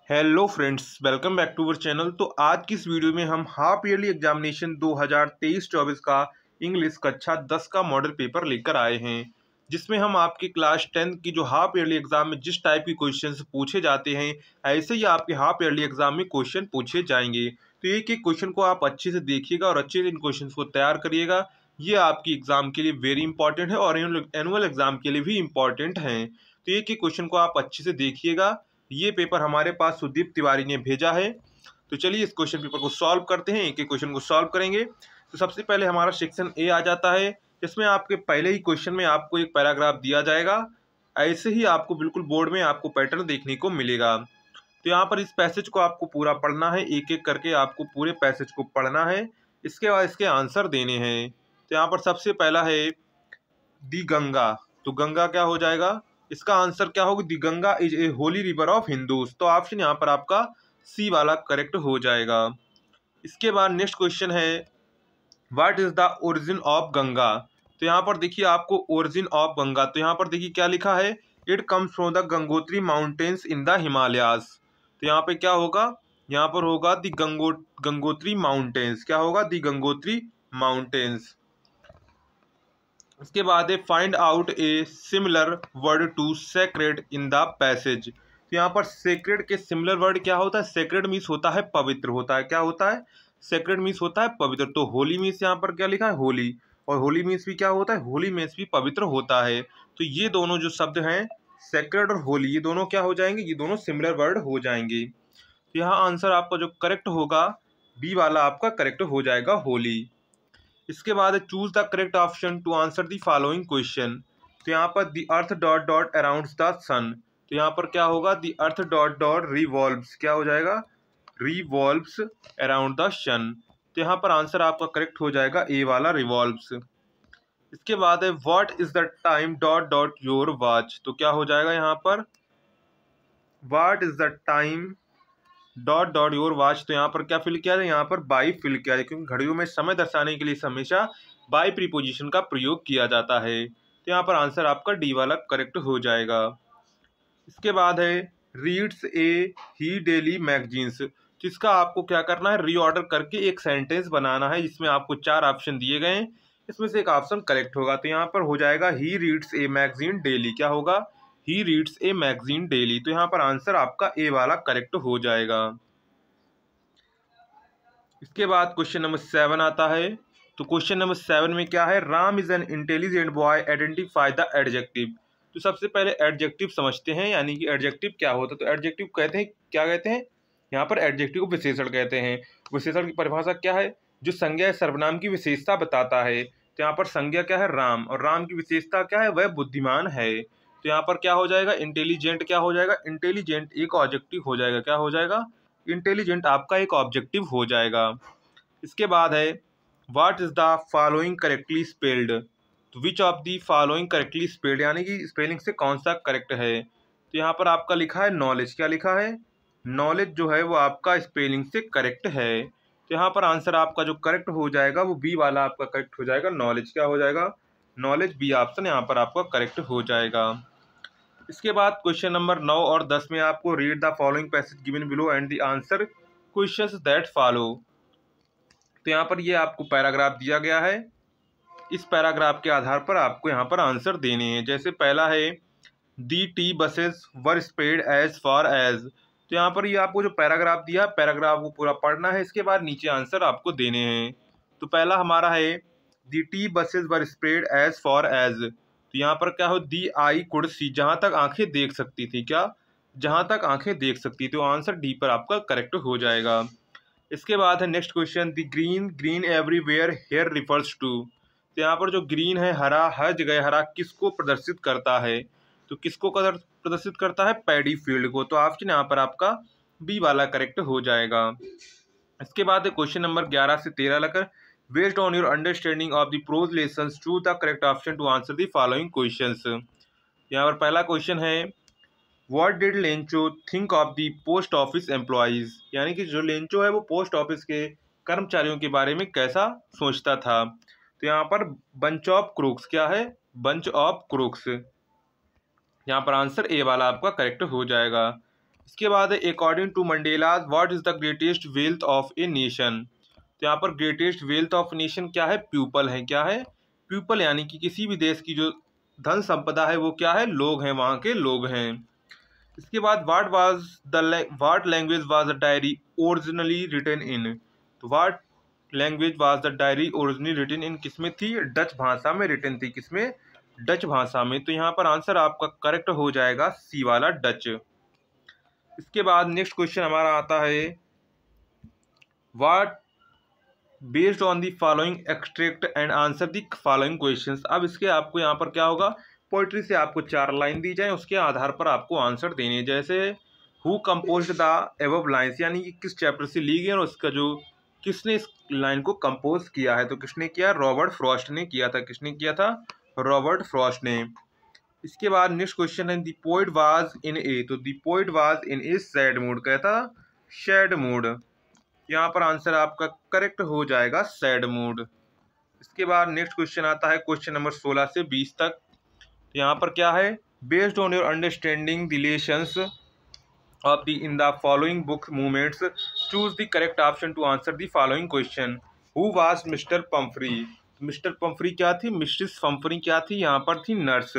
Hello friends, welcome back to our channel. तो आज की इस वीडियो में हम हाफ ईयरली एग्जामिनेशन 2023-24 का इंग्लिश कक्षा 10 का मॉडल पेपर लेकर आए हैं, जिसमें हम आपकी क्लास 10 की जो हाफ ईयरली एग्जाम में जिस टाइप के क्वेश्चंस पूछे जाते हैं, ऐसे ही आपके हाफ ईयरली एग्जाम में क्वेश्चन पूछे जाएंगे। तो एक एक क्वेश्चन को आप अच्छे से देखिएगा और अच्छे से इन क्वेश्चन को तैयार करिएगा। ये आपकी एग्जाम के लिए वेरी इंपॉर्टेंट है और एनुअल एग्जाम के लिए भी इम्पॉर्टेंट है। तो एक एक क्वेश्चन को आप अच्छे से देखिएगा। ये पेपर हमारे पास सुदीप तिवारी ने भेजा है। तो चलिए इस क्वेश्चन पेपर को सॉल्व करते हैं, एक एक क्वेश्चन को सॉल्व करेंगे। तो सबसे पहले हमारा सेक्शन ए आ जाता है, जिसमें आपके पहले ही क्वेश्चन में आपको एक पैराग्राफ दिया जाएगा। ऐसे ही आपको बिल्कुल बोर्ड में आपको पैटर्न देखने को मिलेगा। तो यहाँ पर इस पैसेज को आपको पूरा पढ़ना है, एक एक करके आपको पूरे पैसेज को पढ़ना है। इसके बाद इसके आंसर देने हैं। तो यहाँ पर सबसे पहला है दी गंगा। तो गंगा क्या हो जाएगा, इसका आंसर क्या होगा, the Ganga is a holy river of Hindus. तो ऑप्शन यहाँ पर आपका सी वाला करेक्ट हो जाएगा। इसके बाद नेक्स्ट क्वेश्चन है what is the origin of Ganga. तो यहाँ पर देखिए आपको ओरिजिन ऑफ गंगा, तो यहाँ पर देखिए क्या लिखा है, it comes from the Gangotri mountains in the Himalayas. तो यहाँ पे क्या होगा, यहाँ पर होगा दी गंगोत्री माउंटेन्स। क्या होगा, दी गंगोत्री माउंटेन्स। इसके बाद है find out a similar word to sacred in the passage. तो यहाँ पर सेक्रेड के सिमिलर वर्ड क्या होता है, सेक्रेड मीन्स होता है पवित्र होता है। क्या होता है, सेक्रेड मीन्स होता है पवित्र। तो होली मीन्स यहाँ पर क्या लिखा है, होली, और होली मीन्स भी क्या होता है, होली मीन्स भी पवित्र होता है। तो ये दोनों जो शब्द हैं सेक्रेड और होली, ये दोनों क्या हो जाएंगे, ये दोनों सिमिलर वर्ड हो जाएंगे। तो यहाँ आंसर आपका जो करेक्ट होगा बी वाला आपका करेक्ट हो जाएगा, होली। इसके बाद choose the correct option to answer the following question. तो यहाँ पर the earth dot dot around the sun. तो यहाँ पर क्या होगा, the earth dot dot revolves. क्या हो जाएगा, रिवॉल्व्स अराउंड द सन। तो यहाँ पर आंसर आपका करेक्ट हो जाएगा ए वाला, रिवॉल्व्स। इसके बाद है what is the time dot dot your watch. तो क्या हो जाएगा यहाँ पर, what is the time dot dot your watch. तो यहाँ पर क्या फिल किया है, यहाँ पर बाई फिल किया है, क्योंकि घड़ियों में समय दर्शाने के लिए हमेशा बाई प्रीपोजिशन का प्रयोग किया जाता है। तो यहाँ पर आंसर आपका डी वाला करेक्ट हो जाएगा। इसके बाद है रीड्स ए ही डेली मैगजीन्स। जिसका आपको क्या करना है, रीऑर्डर करके एक सेंटेंस बनाना है, जिसमें आपको 4 ऑप्शन दिए गए हैं, इसमें से एक ऑप्शन करेक्ट होगा। तो यहाँ पर हो जाएगा he reads a magazine daily. क्या होगा, he reads a magazine daily. तो यहाँ पर आंसर आपका ए वाला करेक्ट हो जाएगा। इसके बाद क्वेश्चन नंबर 7 आता है। तो क्वेश्चन नंबर 7 में क्या है, Ram is an intelligent boy, identify the adjective. तो सबसे पहले एडजेक्टिव समझते हैं, यानी कि एडजेक्टिव क्या होता है। तो एडजेक्टिव कहते हैं, क्या कहते हैं, यहाँ पर एडजेक्टिव को विशेषण कहते हैं। विशेषण की परिभाषा क्या है, जो संज्ञा या सर्वनाम की विशेषता बताता है। तो यहाँ पर संज्ञा क्या है, राम, और राम की विशेषता क्या है, वह बुद्धिमान है। तो यहाँ पर क्या हो जाएगा, इंटेलिजेंट। क्या हो जाएगा, इंटेलिजेंट एक ऑब्जेक्टिव हो जाएगा। क्या हो जाएगा, इंटेलिजेंट आपका एक ऑब्जेक्टिव हो जाएगा। इसके बाद है what is the following correctly spelled. तो which of the following correctly spelled, यानी कि स्पेलिंग से कौन सा करेक्ट है। तो यहाँ पर आपका लिखा है नॉलेज। क्या लिखा है, नॉलेज जो है वो आपका स्पेलिंग से करेक्ट है। तो यहाँ पर आंसर आपका जो करेक्ट हो जाएगा वो बी वाला आपका करेक्ट हो जाएगा, नॉलेज। क्या हो जाएगा, नॉलेज, बी ऑप्शन यहाँ पर आपका करेक्ट हो जाएगा। इसके बाद क्वेश्चन नंबर 9 और 10 में आपको read the following passage given below and the answer questions that follow. तो यहाँ पर ये आपको पैराग्राफ दिया गया है, इस पैराग्राफ के आधार पर आपको यहाँ पर आंसर देने हैं। जैसे पहला है the tea bushes were spade as far as. तो यहाँ पर ये आपको जो पैराग्राफ दिया, पैराग्राफ को पूरा पढ़ना है, इसके बाद नीचे आंसर आपको देने हैं। तो पहला हमारा है the tea bushes were spread as far as. तो यहाँ पर क्या हो, दी आई कुड सी, जहाँ तक आंखें देख सकती थी। क्या, जहाँ तक आंखें देख सकती। तो आंसर डी पर आपका करेक्ट हो जाएगा। इसके बाद है next question the green green everywhere here refers to. तो यहाँ पर जो ग्रीन है, हरा, हर जगह हरा, किसको प्रदर्शित करता है। तो किसको प्रदर्शित करता है, पैडी फील्ड को। तो ऑप्शन यहाँ पर आपका बी वाला करेक्ट हो जाएगा। इसके बाद क्वेश्चन नंबर 11 से 13 लगकर based on your understanding of the prose lessons choose the correct option to answer the following questions. यहाँ पर पहला क्वेश्चन है what did Lencho think of the post office employees. यानी कि जो लेंचो है वो पोस्ट ऑफिस के कर्मचारियों के बारे में कैसा सोचता था। तो यहाँ पर बंच ऑफ क्रूक्स। क्या है, बंच ऑफ क्रूक्स। यहाँ पर आंसर ए वाला आपका करेक्ट हो जाएगा। इसके बाद है according to Mandela what is the greatest wealth of a nation. तो यहाँ पर ग्रेटेस्ट वेल्थ ऑफ नेशन क्या है, पीपल है। क्या है, पीपल, यानी कि किसी भी देश की जो धन संपदा है वो क्या है, लोग हैं, वहाँ के लोग हैं। इसके बाद what language was the diary originally written in. तो what language was the diary originally written in किसमें थी, डच भाषा में रिटन थी। किसमें, डच भाषा में। तो यहाँ पर आंसर आपका करेक्ट हो जाएगा सी वाला, डच। इसके बाद नेक्स्ट क्वेश्चन हमारा आता है what based on the following extract and answer the following questions. अब इसके आपको यहाँ पर क्या होगा, पोइट्री से आपको 4 लाइन दी जाए, उसके आधार पर आपको आंसर देने। जैसे who composed the above lines, यानी कि किस चैप्टर से ली गई और उसका जो किसने इस लाइन को कंपोज किया है। तो किसने किया, रॉबर्ट फ्रॉस्ट ने किया था। किसने किया था, रॉबर्ट फ्रॉस्ट ने। इसके बाद नेक्स्ट क्वेश्चन है द पोइट वाज इन ए। तो the poet was in A sad mood, कहता सैड मूड। यहाँ पर आंसर आपका करेक्ट हो जाएगा सैड मूड। इसके बाद नेक्स्ट क्वेश्चन आता है क्वेश्चन नंबर 16 से 20 तक। यहाँ पर क्या है, based on your understanding relations of the in the following book movements choose the correct option to answer the following question. Who was Mister Pumphrey. Mister Pumphrey क्या थी, मिस्ट्रेस पंफ्री क्या थी, यहाँ पर थी नर्स।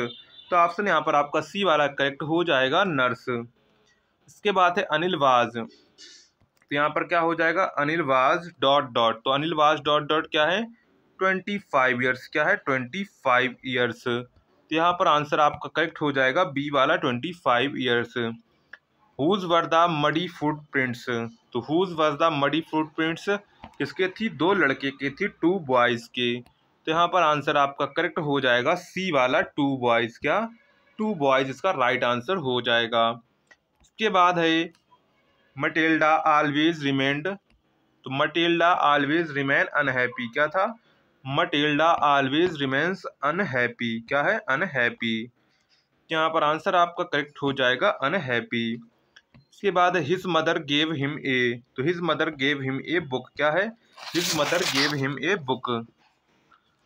तो ऑप्शन यहाँ पर आपका सी वाला करेक्ट हो जाएगा, नर्स। इसके बाद है अनिल वाज। तो यहाँ पर क्या हो जाएगा, अनिल वाज डॉट डॉट। तो अनिल वाज डॉट डॉट क्या है, 25 ईयर्स। क्या है, 25 ईयर्स। तो यहाँ पर आंसर आपका करेक्ट हो जाएगा बी वाला, 25 years. Whose were the muddy footprints. तो whose were the muddy footprints किसके थी, 2 लड़के के थी, 2 बॉयज़ के। तो यहाँ पर आंसर आपका करेक्ट हो जाएगा सी वाला, 2 बॉयज़। क्या, 2 बॉयज़ इसका राइट आंसर हो जाएगा। इसके बाद है मटिल्डा ऑलवेज रिमेंड। तो मटिल्डा ऑलवेज रिमेन अनहैप्पी। क्या था, मटिल्डा ऑलवेज रिमेन्स अनहैप्पी। क्या है, अनहैप्पी। यहाँ पर आंसर आपका करेक्ट हो जाएगा अनहैप्पी। इसके बाद his mother gave him a. तो his mother gave him a book. क्या है, his mother gave him a book.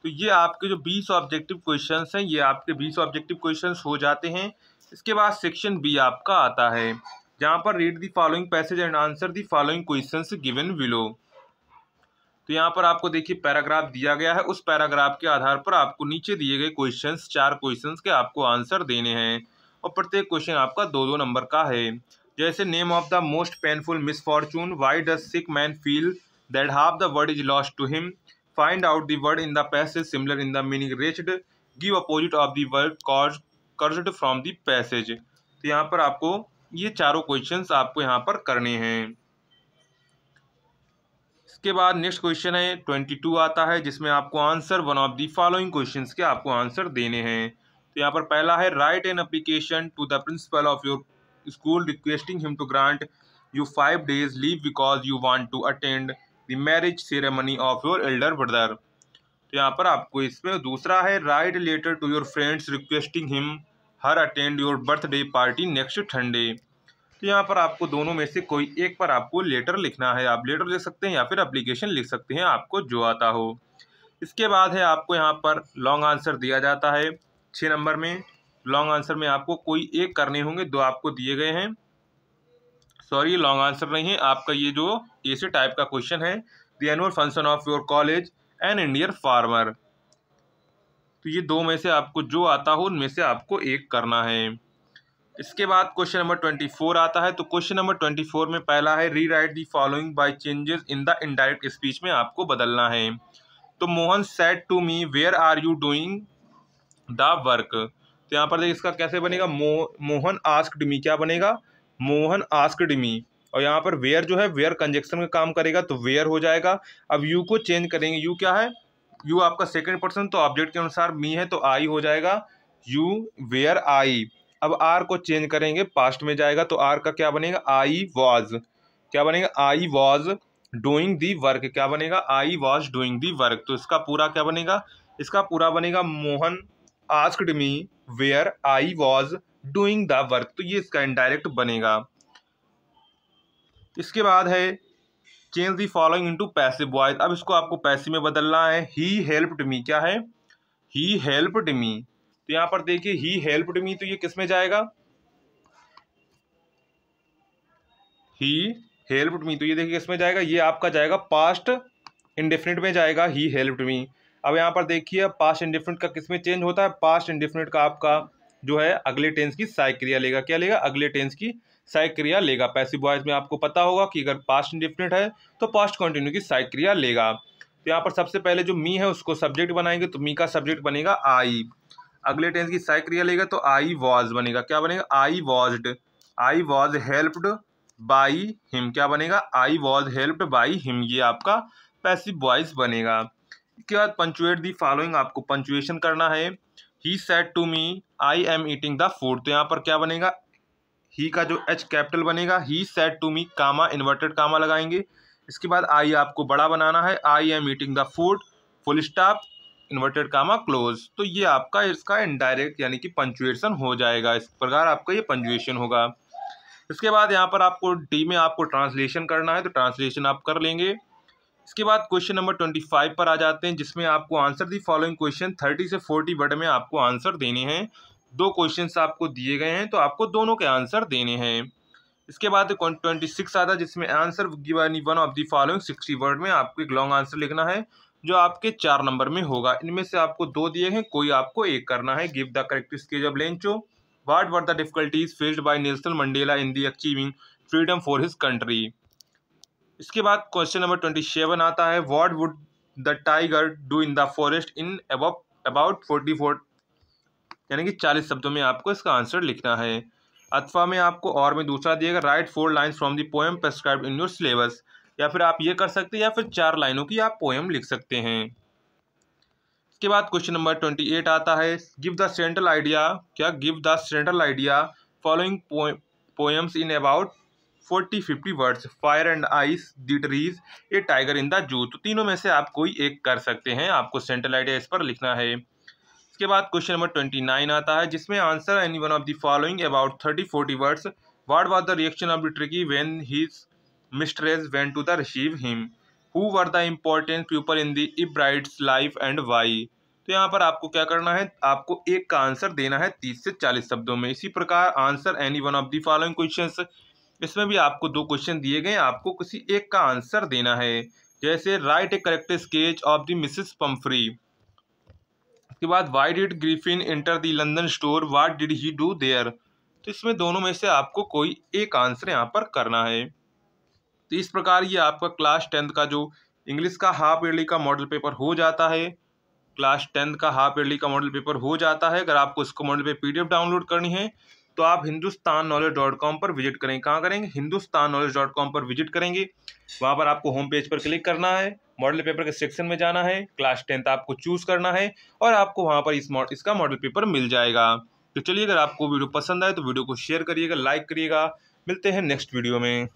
तो ये आपके जो 20 ऑब्जेक्टिव क्वेश्चंस हैं, ये आपके 20 ऑब्जेक्टिव क्वेश्चंस हो जाते हैं। इसके बाद सेक्शन बी आपका आता है, जहाँ पर read the following passage and answer the following questions given below. तो यहाँ पर आपको देखिए पैराग्राफ दिया गया है, उस पैराग्राफ के आधार पर आपको नीचे दिए गए क्वेश्चंस, 4 क्वेश्चंस के आपको आंसर देने हैं और प्रत्येक क्वेश्चन आपका 2-2 नंबर का है। जैसे name of the most painful misfortune, why does sick man feel that half the world is lost to him, find out the word in the passage similar in the meaning reached, give opposite of the word cursed from the passage. तो यहाँ पर आपको ये चारों questions आपको यहाँ पर करने हैं। इसके बाद नेक्स्ट क्वेश्चन है 22 आता है, जिसमें आपको answer one of the following questions के आपको आंसर देने हैं। तो यहाँ पर पहला है write an application to the principal of your school requesting him to grant you 5 days leave because you want to attend the marriage ceremony of your elder brother. तो यहाँ पर आपको इसमें दूसरा है write letter to your friends requesting him her attend your birthday party next Sunday. तो यहाँ पर आपको दोनों में से कोई एक पर आपको लेटर लिखना है। आप लेटर लिख सकते हैं या फिर एप्लीकेशन लिख सकते हैं, आपको जो आता हो। इसके बाद है आपको यहाँ पर लॉन्ग आंसर दिया जाता है 6 नंबर में। लॉन्ग आंसर में आपको कोई एक करने होंगे, 2 आपको दिए गए हैं। सॉरी, लॉन्ग आंसर नहीं है आपका, ये जो ऐसे टाइप का क्वेश्चन है, the annual function of your college an Indian farmer. तो ये 2 में से आपको जो आता हो उनमें से आपको एक करना है। इसके बाद क्वेश्चन नंबर 24 आता है। तो क्वेश्चन नंबर 24 में पहला है rewrite the following by changes in the indirect speech में आपको बदलना है। तो Mohan said to me where are you doing the work. तो यहाँ पर देखिए इसका कैसे बनेगा, मोहन आस्क्ड मी। क्या बनेगा, मोहन आस्क्ड मी। और यहाँ पर वेयर जो है, वेयर कंजक्शन का काम करेगा तो वेयर हो जाएगा। अब यू को चेंज करेंगे, यू क्या है, यू आपका सेकेंड पर्सन, तो ऑब्जेक्ट के अनुसार मी है तो आई हो जाएगा, यू वेयर आई। अब आर को चेंज करेंगे, पास्ट में जाएगा तो आर का क्या बनेगा, आई वॉज। क्या बनेगा, I was doing the work. क्या बनेगा, I was doing the work. तो इसका पूरा क्या बनेगा, इसका पूरा बनेगा Mohan asked me where I was doing the work. तो ये इसका इनडायरेक्ट बनेगा। इसके बाद है change the following into passive voice. अब इसको आपको पैसिव में बदलना है। He helped me. क्या है, ही हेल्प्ड मी। तो यहाँ पर देखिए ही हेल्प्ड मी, तो ये किस में जाएगा, ही हेल्प्ड मी, तो ये देखिए इसमें जाएगा, ये आपका जाएगा पास्ट इंडेफिनिट में जाएगा, ही हेल्प्ड मी। अब यहाँ पर देखिए पास्ट इंडेफिनिट का किस में चेंज होता है, पास्ट इंडेफिनिट का आपका जो है अगले टेंस की सहायक क्रिया लेगा, क्या लेगा, अगले टेंस की सहायक क्रिया लेगा। पैसिव वॉइस में आपको पता होगा कि अगर पास्ट इंडेफिनिट है तो पास्ट कंटिन्यू की सहायक क्रिया लेगा। तो यहाँ पर सबसे पहले जो मी है उसको सब्जेक्ट बनाएंगे, तो मी का सब्जेक्ट बनेगा आई, अगले टेंस की सहायक क्रिया लेगा तो आई वॉज बनेगा, क्या बनेगा, I was, I was helped by him, क्या बनेगा, I was helped by him, ये आपका पैसिव वॉइस बनेगा। इसके बाद पंचुएट दी फॉलोइंग, आपको पंचुएशन करना है। He said to me I am eating the food, तो यहाँ पर क्या बनेगा, ही का जो एच कैपिटल बनेगा, he said to me comma inverted comma लगाएंगे। इसके बाद आई आपको बड़ा बनाना है, I am eating the food full stop inverted comma close, तो ये आपका इसका इनडायरेक्ट यानी कि पंचुएशन हो जाएगा। इस प्रकार आपका ये पंचुएशन होगा। इसके बाद यहाँ पर आपको डी में आपको ट्रांसलेशन करना है, तो ट्रांसलेशन आप कर लेंगे। इसके बाद क्वेश्चन नंबर 25 पर आ जाते हैं, जिसमें आपको आंसर दी फॉलोइंग क्वेश्चन 30 से 40 वर्ड में आपको आंसर देने हैं। दो क्वेश्चंस आपको दिए गए हैं तो आपको दोनों के आंसर देने हैं। इसके बाद 26 आता है, जिसमें answer given one of the following 60 word में आपको एक लॉन्ग आंसर लिखना है जो आपके 4 नंबर में होगा। इनमें से आपको 2 दिए हैं, कोई आपको एक करना है। Give the correct sketch of Lencho, what were the difficulties faced by Nelson Mandela in the achieving freedom for his country. इसके बाद क्वेश्चन नंबर 27 आता है, what would the tiger do in the forest in about 44, यानी कि 40 शब्दों में आपको इसका आंसर लिखना है। अथवा में आपको और में दूसरा दिएगा, write 4 lines from the poem prescribed in your syllabus, या फिर आप ये कर सकते हैं या फिर 4 लाइनों की आप पोएम लिख सकते हैं। इसके बाद क्वेश्चन नंबर 28 आता है, गिव द सेंट्रल आइडिया, क्या, give the central idea following poems in about 40-50 words, fire and ice, the trees, A tiger in the zoo, तो तीनों में से आप कोई एक कर सकते हैं, आपको सेंट्रल आइडिया इस पर लिखना है। इसके बाद क्वेश्चन नंबर 29 आता है, जिसमें answer any one of the following about 30-40 words, what was the reaction of the Tricki when his mistress went to the receive him, who were the important people in the ebrides life and why. तो यहाँ पर आपको क्या करना है, आपको एक का आंसर देना है 30 से 40 शब्दों में। इसी प्रकार answer any one of the following questions, इसमें भी आपको 2 क्वेश्चन दिए गए, आपको किसी एक का आंसर देना है। जैसे right A correct sketch of the Mrs Pomfrey. के बाद why did Griffin enter the London store, what did he do their, तो इसमें दोनों में से आपको कोई एक आंसर यहाँ पर करना है। तो इस प्रकार ये आपका क्लास 10th का जो इंग्लिश का हाफ ईयरली का मॉडल पेपर हो जाता है, क्लास 10th का हाफ ईयरली का मॉडल पेपर हो जाता है। अगर आपको इसको मॉडल पे PDF डाउनलोड करनी है तो आप hindustannowledge.com पर विजिट करेंगे। कहाँ करेंगे, hindustannowledge.com पर विजिट करेंगे। वहाँ पर आपको होम पेज पर क्लिक करना है, मॉडल पेपर के सेक्शन में जाना है, क्लास 10th आपको चूज करना है और आपको वहाँ पर इसका मॉडल पेपर मिल जाएगा। तो चलिए, अगर आपको वीडियो पसंद आए तो वीडियो को शेयर करिएगा, लाइक करिएगा। मिलते हैं नेक्स्ट वीडियो में।